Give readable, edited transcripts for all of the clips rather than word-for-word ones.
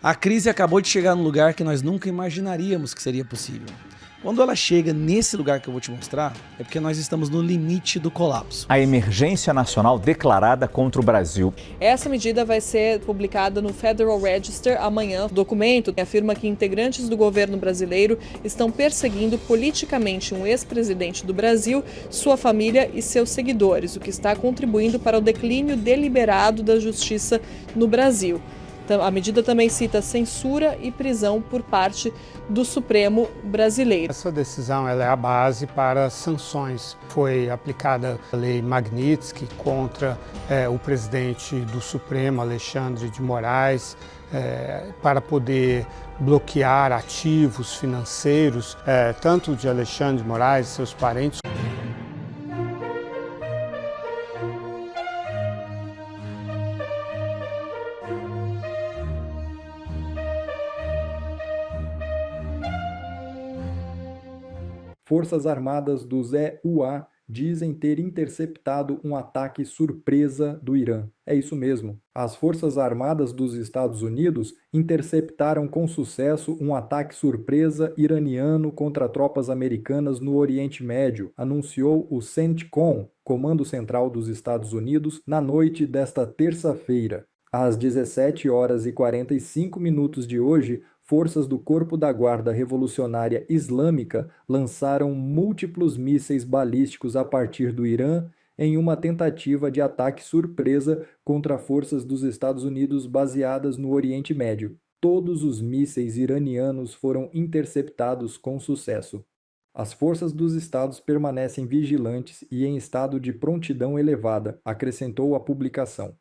A crise acabou de chegar num lugar que nós nunca imaginaríamos que seria possível. Quando ela chega nesse lugar que eu vou te mostrar, é porque nós estamos no limite do colapso. A emergência nacional declarada contra o Brasil. Essa medida vai ser publicada no Federal Register amanhã. O documento afirma que integrantes do governo brasileiro estão perseguindo politicamente um ex-presidente do Brasil, sua família e seus seguidores, o que está contribuindo para o declínio deliberado da justiça no Brasil. A medida também cita censura e prisão por parte do Supremo brasileiro. Essa decisão ela é a base para sanções. Foi aplicada a lei Magnitsky contra o presidente do Supremo, Alexandre de Moraes, para poder bloquear ativos financeiros, tanto de Alexandre de Moraes e seus parentes. Forças Armadas dos EUA dizem ter interceptado um ataque surpresa do Irã. É isso mesmo. As Forças Armadas dos Estados Unidos interceptaram com sucesso um ataque surpresa iraniano contra tropas americanas no Oriente Médio, anunciou o CENTCOM, Comando Central dos Estados Unidos, na noite desta terça-feira. Às 17 horas e 45 minutos de hoje, forças do Corpo da Guarda Revolucionária Islâmica lançaram múltiplos mísseis balísticos a partir do Irã em uma tentativa de ataque surpresa contra forças dos Estados Unidos baseadas no Oriente Médio. Todos os mísseis iranianos foram interceptados com sucesso. As forças dos estados permanecem vigilantes e em estado de prontidão elevada, acrescentou a publicação.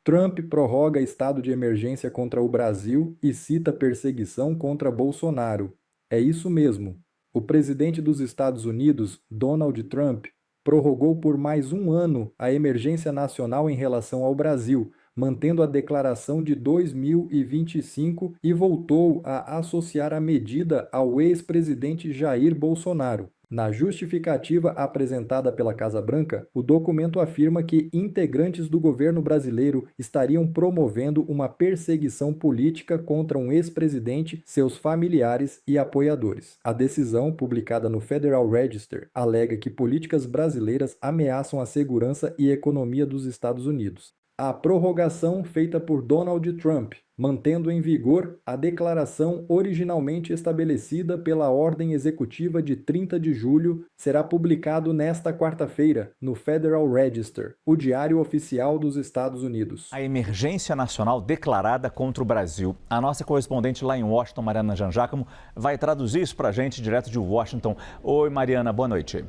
Trump prorroga estado de emergência contra o Brasil e cita perseguição contra Bolsonaro. É isso mesmo. O presidente dos Estados Unidos, Donald Trump, prorrogou por mais um ano a emergência nacional em relação ao Brasil, mantendo a declaração de 2025 e voltou a associar a medida ao ex-presidente Jair Bolsonaro. Na justificativa apresentada pela Casa Branca, o documento afirma que integrantes do governo brasileiro estariam promovendo uma perseguição política contra um ex-presidente, seus familiares e apoiadores. A decisão, publicada no Federal Register, alega que políticas brasileiras ameaçam a segurança e economia dos Estados Unidos. A prorrogação feita por Donald Trump, mantendo em vigor a declaração originalmente estabelecida pela Ordem Executiva de 30 de julho, será publicado nesta quarta-feira no Federal Register, o Diário Oficial dos Estados Unidos. A emergência nacional declarada contra o Brasil. A nossa correspondente lá em Washington, Mariana Jangiacomo, vai traduzir isso para a gente direto de Washington. Oi, Mariana, boa noite.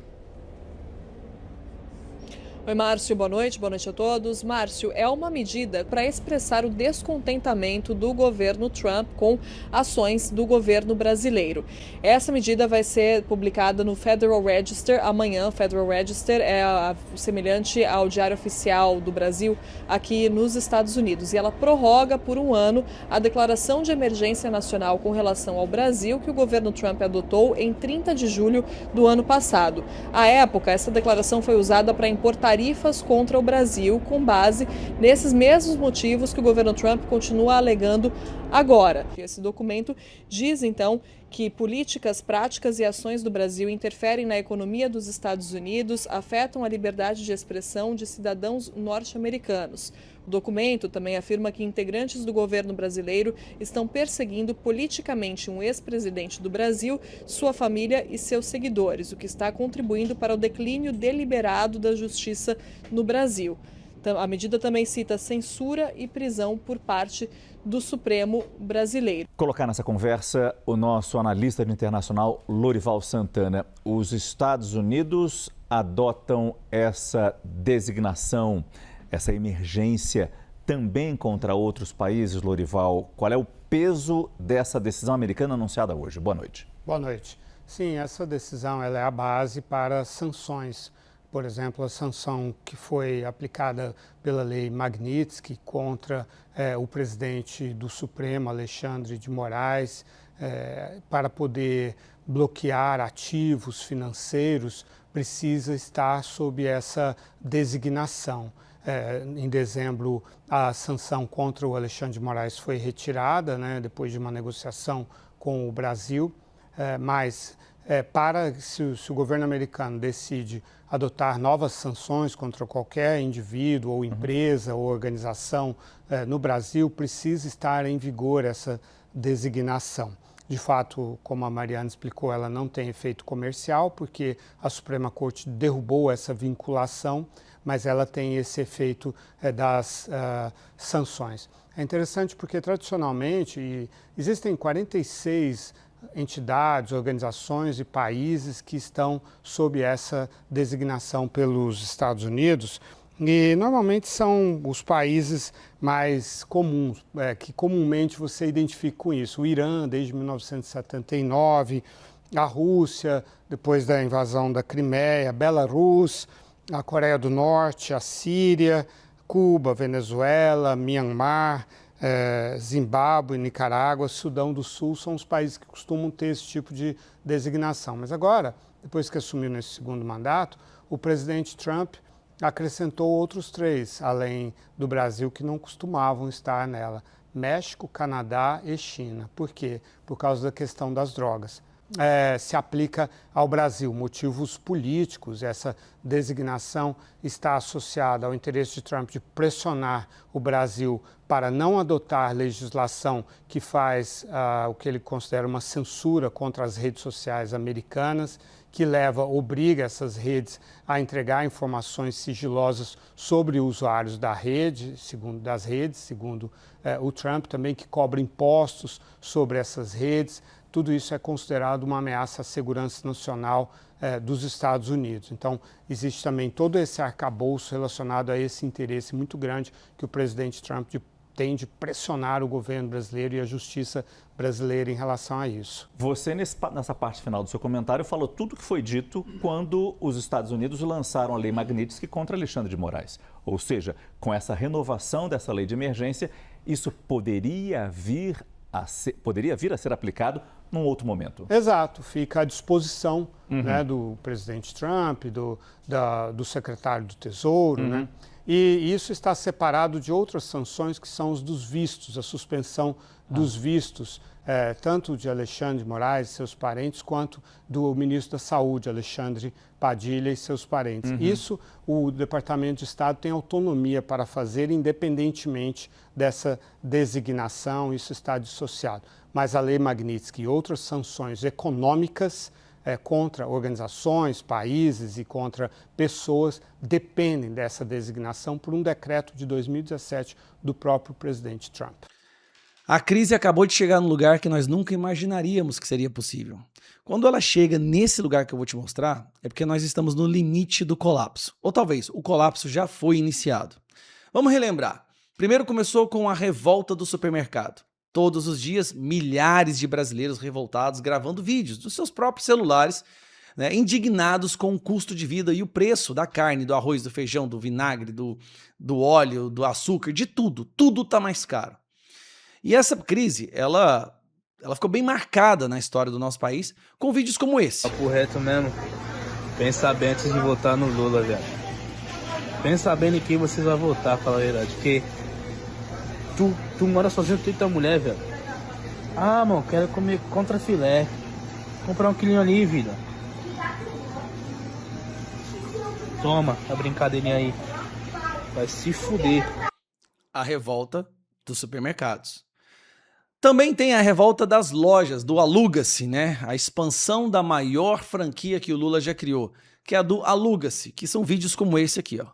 Oi, Márcio, boa noite a todos. Márcio, é uma medida para expressar o descontentamento do governo Trump com ações do governo brasileiro. Essa medida vai ser publicada no Federal Register amanhã. O Federal Register é semelhante ao Diário Oficial do Brasil aqui nos Estados Unidos. E ela prorroga por um ano a declaração de emergência nacional com relação ao Brasil que o governo Trump adotou em 30 de julho do ano passado. À época, essa declaração foi usada para impor tarifas contra o Brasil, com base nesses mesmos motivos que o governo Trump continua alegando agora. Esse documento diz, então, que políticas, práticas e ações do Brasil interferem na economia dos Estados Unidos, afetam a liberdade de expressão de cidadãos norte-americanos. O documento também afirma que integrantes do governo brasileiro estão perseguindo politicamente um ex-presidente do Brasil, sua família e seus seguidores, o que está contribuindo para o declínio deliberado da justiça no Brasil. A medida também cita censura e prisão por parte do Supremo brasileiro. Colocar nessa conversa o nosso analista internacional Lorival Santana. Os Estados Unidos adotam essa designação, essa emergência também contra outros países, Lorival. Qual é o peso dessa decisão americana anunciada hoje? Boa noite. Boa noite. Sim, essa decisão ela é a base para sanções. Por exemplo, a sanção que foi aplicada pela lei Magnitsky contra o presidente do Supremo, Alexandre de Moraes, para poder bloquear ativos financeiros, precisa estar sob essa designação. Em dezembro, a sanção contra o Alexandre de Moraes foi retirada, né, depois de uma negociação com o Brasil, se o governo americano decide adotar novas sanções contra qualquer indivíduo ou empresa ou organização no Brasil, precisa estar em vigor essa designação. De fato, como a Mariana explicou, ela não tem efeito comercial, porque a Suprema Corte derrubou essa vinculação, mas ela tem esse efeito das sanções. É interessante porque, tradicionalmente, existem 46 entidades, organizações e países que estão sob essa designação pelos Estados Unidos, e normalmente são os países mais comuns, que comumente você identifica com isso. O Irã, desde 1979, a Rússia, depois da invasão da Crimeia, Belarus, a Coreia do Norte, a Síria, Cuba, Venezuela, Myanmar, Zimbábue, Nicarágua, Sudão do Sul, são os países que costumam ter esse tipo de designação. Mas agora, depois que assumiu nesse segundo mandato, o presidente Trump acrescentou outros 3, além do Brasil, que não costumavam estar nela: México, Canadá e China. Por quê? Por causa da questão das drogas. Se aplica ao Brasil motivos políticos. Essa designação está associada ao interesse de Trump de pressionar o Brasil para não adotar legislação que faz o que ele considera uma censura contra as redes sociais americanas, que obriga essas redes a entregar informações sigilosas sobre usuários das redes, segundo o Trump, também que cobra impostos sobre essas redes. Tudo isso é considerado uma ameaça à segurança nacional dos Estados Unidos. Então, existe também todo esse arcabouço relacionado a esse interesse muito grande que o presidente Trump tem de pressionar o governo brasileiro e a justiça brasileira em relação a isso. Você, nessa parte final do seu comentário, falou tudo o que foi dito quando os Estados Unidos lançaram a Lei Magnitsky contra Alexandre de Moraes. Ou seja, com essa renovação dessa lei de emergência, isso poderia vir a ser aplicado num outro momento. Exato, fica à disposição né, do presidente Trump, do secretário do Tesouro, né? E isso está separado de outras sanções que são os dos vistos, a suspensão dos vistos, tanto de Alexandre de Moraes e seus parentes, quanto do ministro da Saúde, Alexandre Padilha e seus parentes. Isso o Departamento de Estado tem autonomia para fazer independentemente dessa designação, isso está dissociado. Mas a Lei Magnitsky e outras sanções econômicas contra organizações, países e contra pessoas dependem dessa designação por um decreto de 2017 do próprio presidente Trump. A crise acabou de chegar num lugar que nós nunca imaginaríamos que seria possível. Quando ela chega nesse lugar que eu vou te mostrar, é porque nós estamos no limite do colapso. Ou talvez o colapso já foi iniciado. Vamos relembrar. Primeiro começou com a revolta do supermercado. Todos os dias, milhares de brasileiros revoltados gravando vídeos dos seus próprios celulares, né, indignados com o custo de vida e o preço da carne, do arroz, do feijão, do vinagre, do óleo, do açúcar, de tudo. Tudo está mais caro. E essa crise, ela ficou bem marcada na história do nosso país com vídeos como esse. Papo reto mesmo. Pensa bem antes de votar no Lula, velho. Pensa bem em quem vocês vão votar, fala a verdade. Porque tu mora sozinho, tu e tua mulher, velho. Ah, mano, quero comer contra filé. Comprar um quilinho ali, vida. Toma, a brincadeirinha aí. Vai se fuder. A revolta dos supermercados. Também tem a revolta das lojas, do Aluga-se, né? A expansão da maior franquia que o Lula já criou, que é a do Aluga-se, que são vídeos como esse aqui, ó.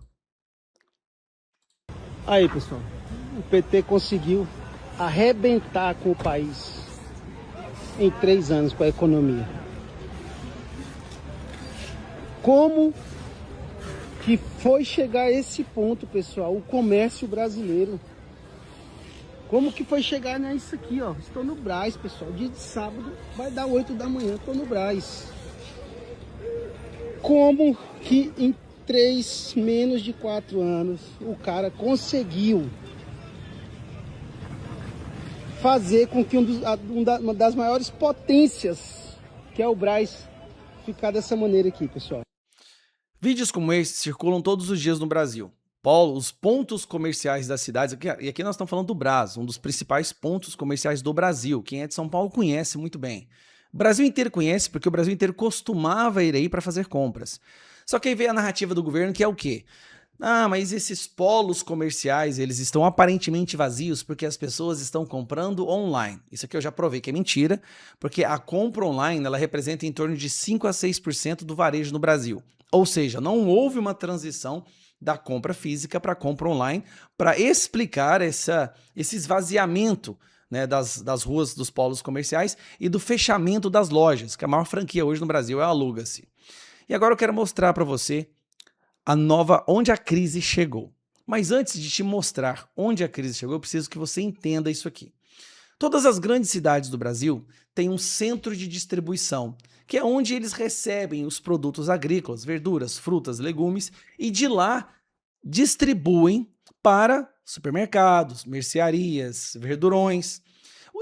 Aí, pessoal, o PT conseguiu arrebentar com o país em 3 anos com a economia. Como que foi chegar a esse ponto, pessoal, o comércio brasileiro? Como que foi chegar nisso aqui, ó? Estou no Brás, pessoal. Dia de sábado, vai dar 8 da manhã, estou no Brás. Como que em menos de 4 anos, o cara conseguiu fazer com que uma das maiores potências, que é o Brás, ficar dessa maneira aqui, pessoal. Vídeos como esse circulam todos os dias no Brasil. os pontos comerciais das cidades, e aqui nós estamos falando do Brás, um dos principais pontos comerciais do Brasil. Quem é de São Paulo conhece muito bem. O Brasil inteiro conhece porque o Brasil inteiro costumava ir aí para fazer compras. Só que aí veio a narrativa do governo que é o quê? Ah, mas esses polos comerciais, eles estão aparentemente vazios porque as pessoas estão comprando online. Isso aqui eu já provei que é mentira, porque a compra online ela representa em torno de 5 a 6% do varejo no Brasil. Ou seja, não houve uma transição da compra física para a compra online para explicar esse esvaziamento, né, das ruas dos polos comerciais e do fechamento das lojas, que a maior franquia hoje no Brasil é a Aluga-se. E agora eu quero mostrar para você onde a crise chegou. Mas antes de te mostrar onde a crise chegou, eu preciso que você entenda isso aqui. Todas as grandes cidades do Brasil têm um centro de distribuição, que é onde eles recebem os produtos agrícolas, verduras, frutas, legumes, e de lá distribuem para supermercados, mercearias, verdurões.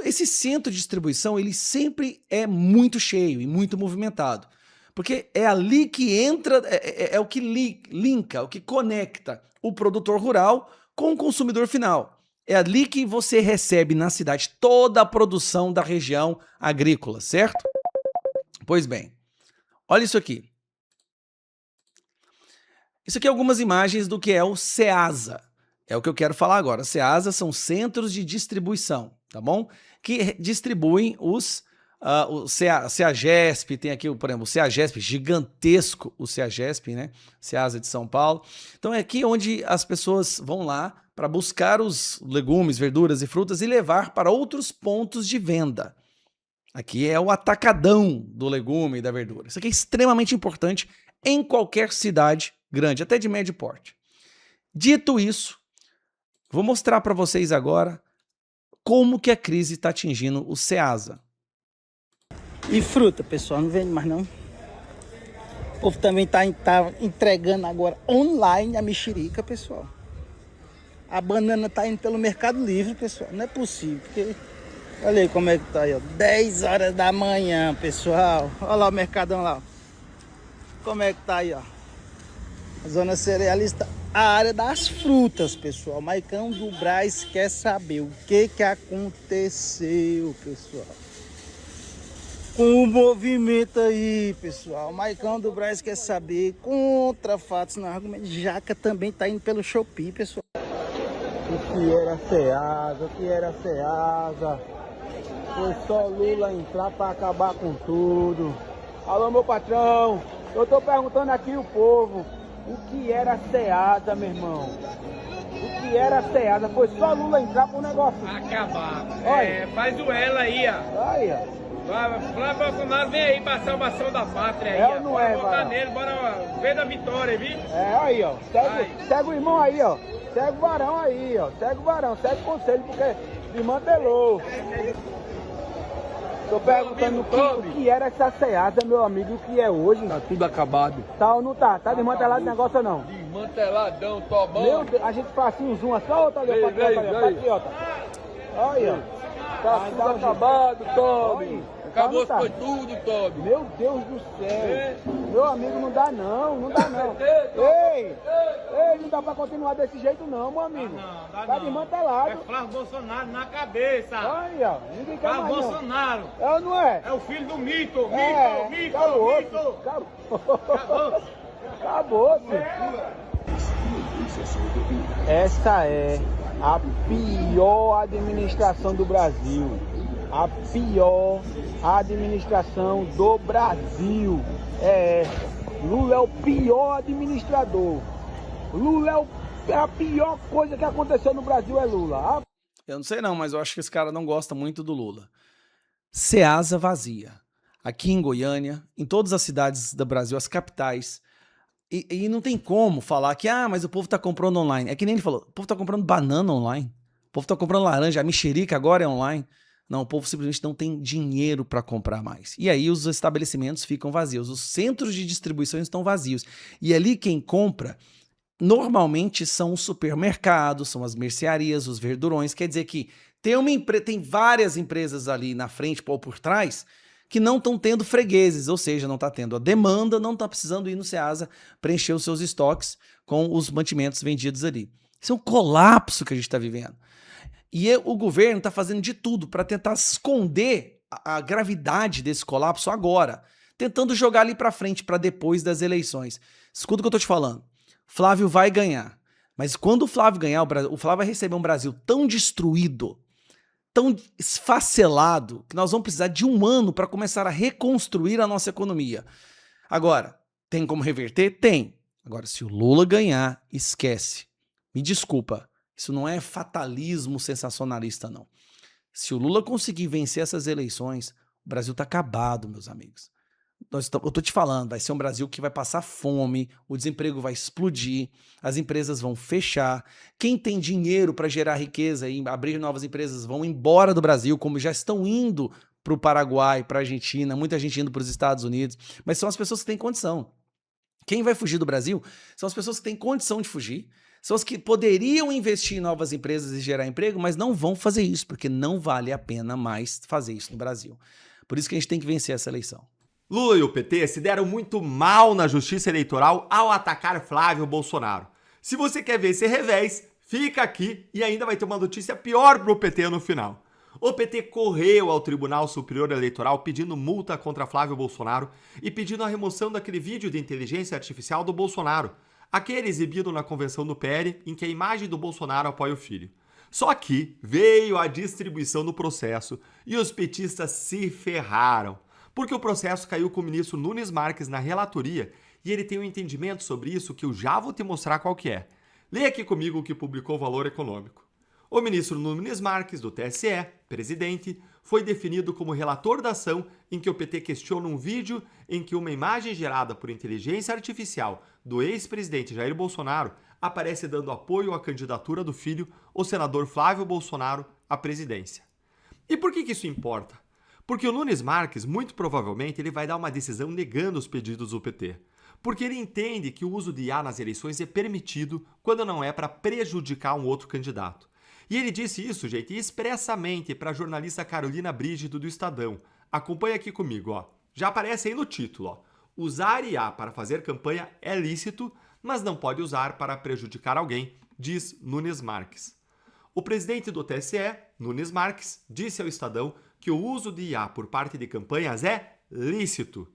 Esse centro de distribuição ele sempre é muito cheio e muito movimentado. Porque é ali que entra, é o que linka, o que conecta o produtor rural com o consumidor final. É ali que você recebe na cidade toda a produção da região agrícola, certo? Pois bem, olha isso aqui. Isso aqui é algumas imagens do que é o Ceasa. É o que eu quero falar agora. Ceasa são centros de distribuição, tá bom? Que distribuem o Ceagesp, tem aqui, por exemplo, o Ceagesp, gigantesco o Ceagesp, né? Ceasa de São Paulo. Então é aqui onde as pessoas vão lá para buscar os legumes, verduras e frutas e levar para outros pontos de venda. Aqui é o atacadão do legume e da verdura. Isso aqui é extremamente importante em qualquer cidade grande, até de médio porte. Dito isso, vou mostrar para vocês agora como que a crise está atingindo o Ceasa. E fruta, pessoal, não vende mais não. O povo também tá entregando agora online a mexerica, pessoal. A banana tá indo pelo Mercado Livre, pessoal. Não é possível, porque... Olha aí como é que tá aí, ó. 10 horas da manhã, pessoal. Olha lá o mercadão lá. Como é que tá aí, ó. A zona cerealista, a área das frutas, pessoal. Maicão do Brás quer saber o que aconteceu, pessoal. Com o movimento aí, pessoal. Maicão do Brás quer saber. Contra fatos no argumento. Jaca também tá indo pelo Shopee, pessoal. O que era Ceasa? O que era Ceasa? Foi só Lula entrar para acabar com tudo. Alô, meu patrão. Eu tô perguntando aqui o povo. O que era Ceasa, meu irmão? O que era Ceasa? Foi só Lula entrar pro negócio acabar. Olha. Faz o ela aí, ó. Aí, ó. Flávio Bolsonaro vem aí pra salvação da pátria aí. É ou ó. não Bora é, votar vai? nele, bora ver da vitória, viu? É, aí, ó. Segue o irmão aí, ó. Segue o varão aí, ó. Segue o varão, segue o conselho, porque desmantelou. Tô perguntando o que era essa Ceasa, meu amigo, o que é hoje. Tá tudo acabado. Tá ou não tá? Tá desmantelado o negócio ou não? Desmanteladão, Tobão. Meu Deus, a gente faz assim um zoom assim, ó, ali, ó, patriota, patriota. Aí, ó. Tá tudo acabado, Tobi. Acabou, Tá, não tá? foi tudo, Tobi. Meu Deus do céu. Meu amigo, não dá não, não dá não. Ei, não dá pra continuar desse jeito não, meu amigo. Tá desmantelado. Flávio Bolsonaro na cabeça. Aí, ó, ninguém quer mais não. Bolsonaro. É ou não é? É o filho do mito, Acabou. Acabou, filho. Essa é a pior administração do Brasil. A pior administração do Brasil. Lula é o pior administrador. Lula é a pior coisa que aconteceu no Brasil, é Lula. Eu não sei não, mas eu acho que esse cara não gosta muito do Lula. Ceasa vazia. Aqui em Goiânia, em todas as cidades do Brasil, as capitais. E não tem como falar que, mas o povo tá comprando online. É que nem ele falou, o povo tá comprando banana online. O povo tá comprando laranja, a mexerica agora é online. Não, o povo simplesmente não tem dinheiro para comprar mais. E aí os estabelecimentos ficam vazios, os centros de distribuição estão vazios. E ali quem compra, normalmente são os supermercados, são as mercearias, os verdurões. Quer dizer que tem várias empresas ali na frente ou por trás que não estão tendo fregueses, ou seja, não está tendo a demanda, não está precisando ir no Ceasa preencher os seus estoques com os mantimentos vendidos ali. Isso é um colapso que a gente está vivendo. E o governo está fazendo de tudo para tentar esconder a gravidade desse colapso agora, tentando jogar ali para frente, para depois das eleições. Escuta o que eu estou te falando. Flávio vai ganhar, mas quando o Flávio ganhar, o Flávio vai receber um Brasil tão destruído, tão esfacelado, que nós vamos precisar de um ano para começar a reconstruir a nossa economia. Agora, tem como reverter? Tem. Agora, se o Lula ganhar, esquece. Me desculpa, isso não é fatalismo sensacionalista, não. Se o Lula conseguir vencer essas eleições, o Brasil está acabado, meus amigos. Eu estou te falando, vai ser um Brasil que vai passar fome, o desemprego vai explodir, as empresas vão fechar, quem tem dinheiro para gerar riqueza e abrir novas empresas vão embora do Brasil, como já estão indo para o Paraguai, para a Argentina, muita gente indo para os Estados Unidos, mas são as pessoas que têm condição. Quem vai fugir do Brasil são as pessoas que têm condição de fugir, são as que poderiam investir em novas empresas e gerar emprego, mas não vão fazer isso, porque não vale a pena mais fazer isso no Brasil. Por isso que a gente tem que vencer essa eleição. Lula e o PT se deram muito mal na justiça eleitoral ao atacar Flávio Bolsonaro. Se você quer ver esse revés, fica aqui e ainda vai ter uma notícia pior pro PT no final. O PT correu ao Tribunal Superior Eleitoral pedindo multa contra Flávio Bolsonaro e pedindo a remoção daquele vídeo de inteligência artificial do Bolsonaro, aquele exibido na convenção do PL em que a imagem do Bolsonaro apoia o filho. Só que veio a distribuição do processo e os petistas se ferraram, porque o processo caiu com o ministro Nunes Marques na relatoria e ele tem um entendimento sobre isso que eu já vou te mostrar qual que é. Leia aqui comigo o que publicou o Valor Econômico. O ministro Nunes Marques, do TSE, presidente, foi definido como relator da ação em que o PT questiona um vídeo em que uma imagem gerada por inteligência artificial do ex-presidente Jair Bolsonaro aparece dando apoio à candidatura do filho, o senador Flávio Bolsonaro, à presidência. E por que isso importa? Porque o Nunes Marques, muito provavelmente, ele vai dar uma decisão negando os pedidos do PT. Porque ele entende que o uso de IA nas eleições é permitido quando não é para prejudicar um outro candidato. E ele disse isso, gente, expressamente para a jornalista Carolina Brígido do Estadão. Acompanha aqui comigo, ó. Já aparece aí no título, ó. Usar IA para fazer campanha é lícito, mas não pode usar para prejudicar alguém, diz Nunes Marques. O presidente do TSE, Nunes Marques, disse ao Estadão que o uso de IA por parte de campanhas é lícito.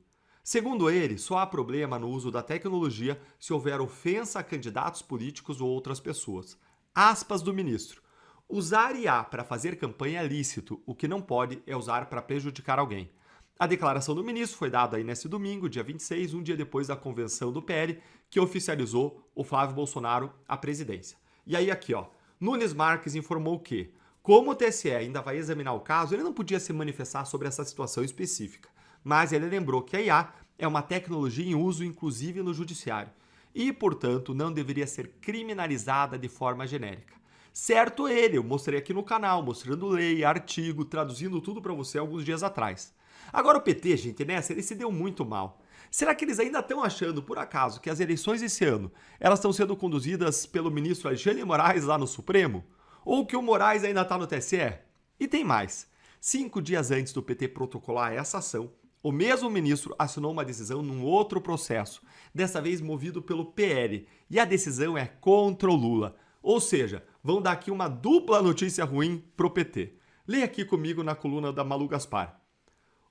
Segundo ele, só há problema no uso da tecnologia se houver ofensa a candidatos políticos ou outras pessoas. Aspas do ministro. Usar IA para fazer campanha é lícito, o que não pode é usar para prejudicar alguém. A declaração do ministro foi dada aí nesse domingo, dia 26, um dia depois da convenção do PL, que oficializou o Flávio Bolsonaro à presidência. E aí aqui, ó, Nunes Marques informou que, como o TSE ainda vai examinar o caso, ele não podia se manifestar sobre essa situação específica. Mas ele lembrou que a IA é uma tecnologia em uso inclusive no judiciário e, portanto, não deveria ser criminalizada de forma genérica. Certo ele, eu mostrei aqui no canal, mostrando lei, artigo, traduzindo tudo para você alguns dias atrás. Agora o PT, gente, nessa, ele se deu muito mal. Será que eles ainda estão achando, por acaso, que as eleições esse ano, elas estão sendo conduzidas pelo ministro Alexandre de Moraes lá no Supremo? Ou que o Moraes ainda está no TSE? E tem mais. 5 dias antes do PT protocolar essa ação, o mesmo ministro assinou uma decisão num outro processo, dessa vez movido pelo PL, e a decisão é contra o Lula. Ou seja, vão dar aqui uma dupla notícia ruim pro PT. Leia aqui comigo na coluna da Malu Gaspar.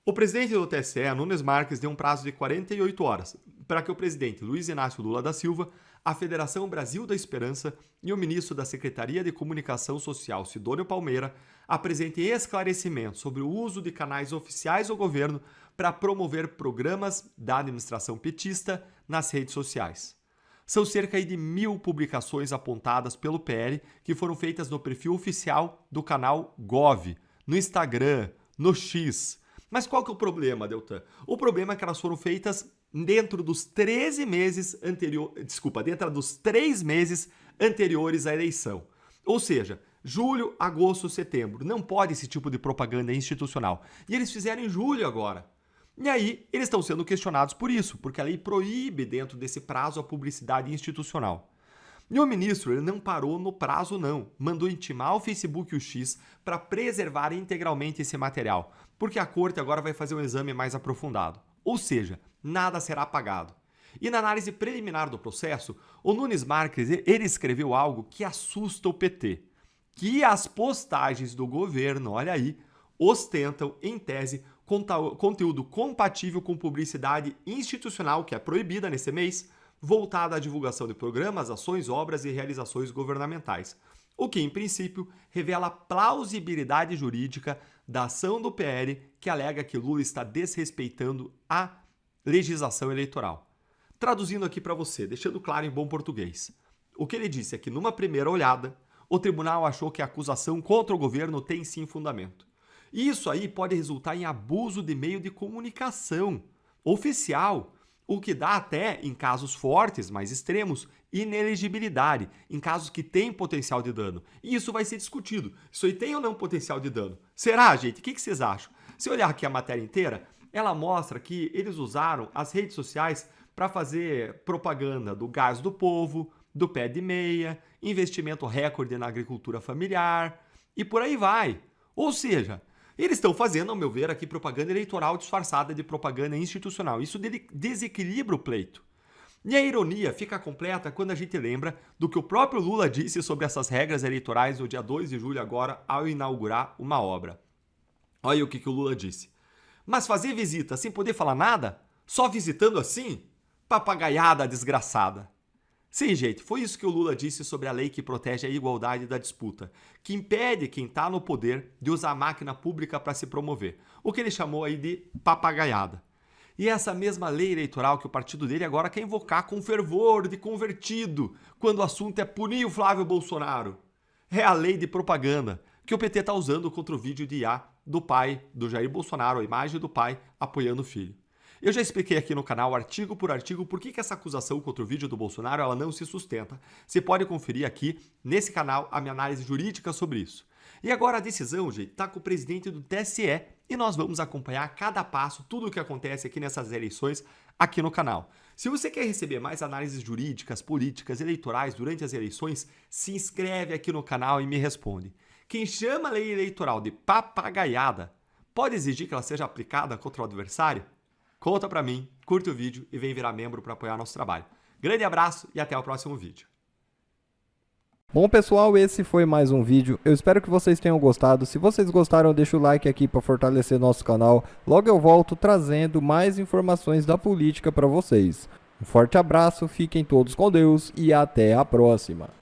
O presidente do TSE, Nunes Marques, deu um prazo de 48 horas para que o presidente Luiz Inácio Lula da Silva, a Federação Brasil da Esperança e o ministro da Secretaria de Comunicação Social, Sidônio Palmeira, apresentem esclarecimentos sobre o uso de canais oficiais do governo para promover programas da administração petista nas redes sociais. São cerca de 1.000 publicações apontadas pelo PL que foram feitas no perfil oficial do canal Gov, no Instagram, no X. Mas qual que é o problema, Deltan? O problema é que elas foram feitas dentro dos 3 meses anteriores à eleição. Ou seja, julho, agosto, setembro. Não pode esse tipo de propaganda institucional. E eles fizeram em julho agora. E aí, eles estão sendo questionados por isso, porque a lei proíbe dentro desse prazo a publicidade institucional. E o ministro ele não parou no prazo não, mandou intimar o Facebook e o X para preservar integralmente esse material, porque a corte agora vai fazer um exame mais aprofundado. Ou seja, nada será apagado. E na análise preliminar do processo, o Nunes Marques ele escreveu algo que assusta o PT, que as postagens do governo, olha aí, ostentam, em tese, conteúdo compatível com publicidade institucional, que é proibida nesse mês, voltada à divulgação de programas, ações, obras e realizações governamentais. O que, em princípio, revela a plausibilidade jurídica da ação do PL que alega que Lula está desrespeitando a legislação eleitoral. Traduzindo aqui para você, deixando claro em bom português, o que ele disse é que, numa primeira olhada, o tribunal achou que a acusação contra o governo tem sim fundamento. E isso aí pode resultar em abuso de meio de comunicação oficial, o que dá até, em casos fortes, mais extremos, inelegibilidade, em casos que têm potencial de dano. E isso vai ser discutido. Isso aí tem ou não potencial de dano? Será, gente? O que vocês acham? Se olhar aqui a matéria inteira, ela mostra que eles usaram as redes sociais para fazer propaganda do gás do povo, do pé de meia, investimento recorde na agricultura familiar e por aí vai. Ou seja, eles estão fazendo, ao meu ver, aqui propaganda eleitoral disfarçada de propaganda institucional. Isso desequilibra o pleito. E a ironia fica completa quando a gente lembra do que o próprio Lula disse sobre essas regras eleitorais no dia 2 de julho agora, ao inaugurar uma obra. Olha o que o Lula disse. Mas fazer visita sem poder falar nada? Só visitando assim? Papagaiada desgraçada. Sim, gente, foi isso que o Lula disse sobre a lei que protege a igualdade da disputa, que impede quem está no poder de usar a máquina pública para se promover, o que ele chamou aí de papagaiada. E essa mesma lei eleitoral que o partido dele agora quer invocar com fervor de convertido, quando o assunto é punir o Flávio Bolsonaro. É a lei de propaganda, que o PT está usando contra o vídeo de IA do pai do Jair Bolsonaro, a imagem do pai apoiando o filho. Eu já expliquei aqui no canal, artigo por artigo, por que essa acusação contra o vídeo do Bolsonaro ela não se sustenta. Você pode conferir aqui, nesse canal, a minha análise jurídica sobre isso. E agora a decisão, gente, está com o presidente do TSE e nós vamos acompanhar cada passo, tudo o que acontece aqui nessas eleições, aqui no canal. Se você quer receber mais análises jurídicas, políticas, eleitorais durante as eleições, se inscreve aqui no canal e me responde. Quem chama a lei eleitoral de papagaiada, pode exigir que ela seja aplicada contra o adversário? Conta pra mim, curte o vídeo e vem virar membro para apoiar nosso trabalho. Grande abraço e até o próximo vídeo. Bom pessoal, esse foi mais um vídeo. Eu espero que vocês tenham gostado. Se vocês gostaram, deixa o like aqui para fortalecer nosso canal. Logo eu volto trazendo mais informações da política para vocês. Um forte abraço, fiquem todos com Deus e até a próxima.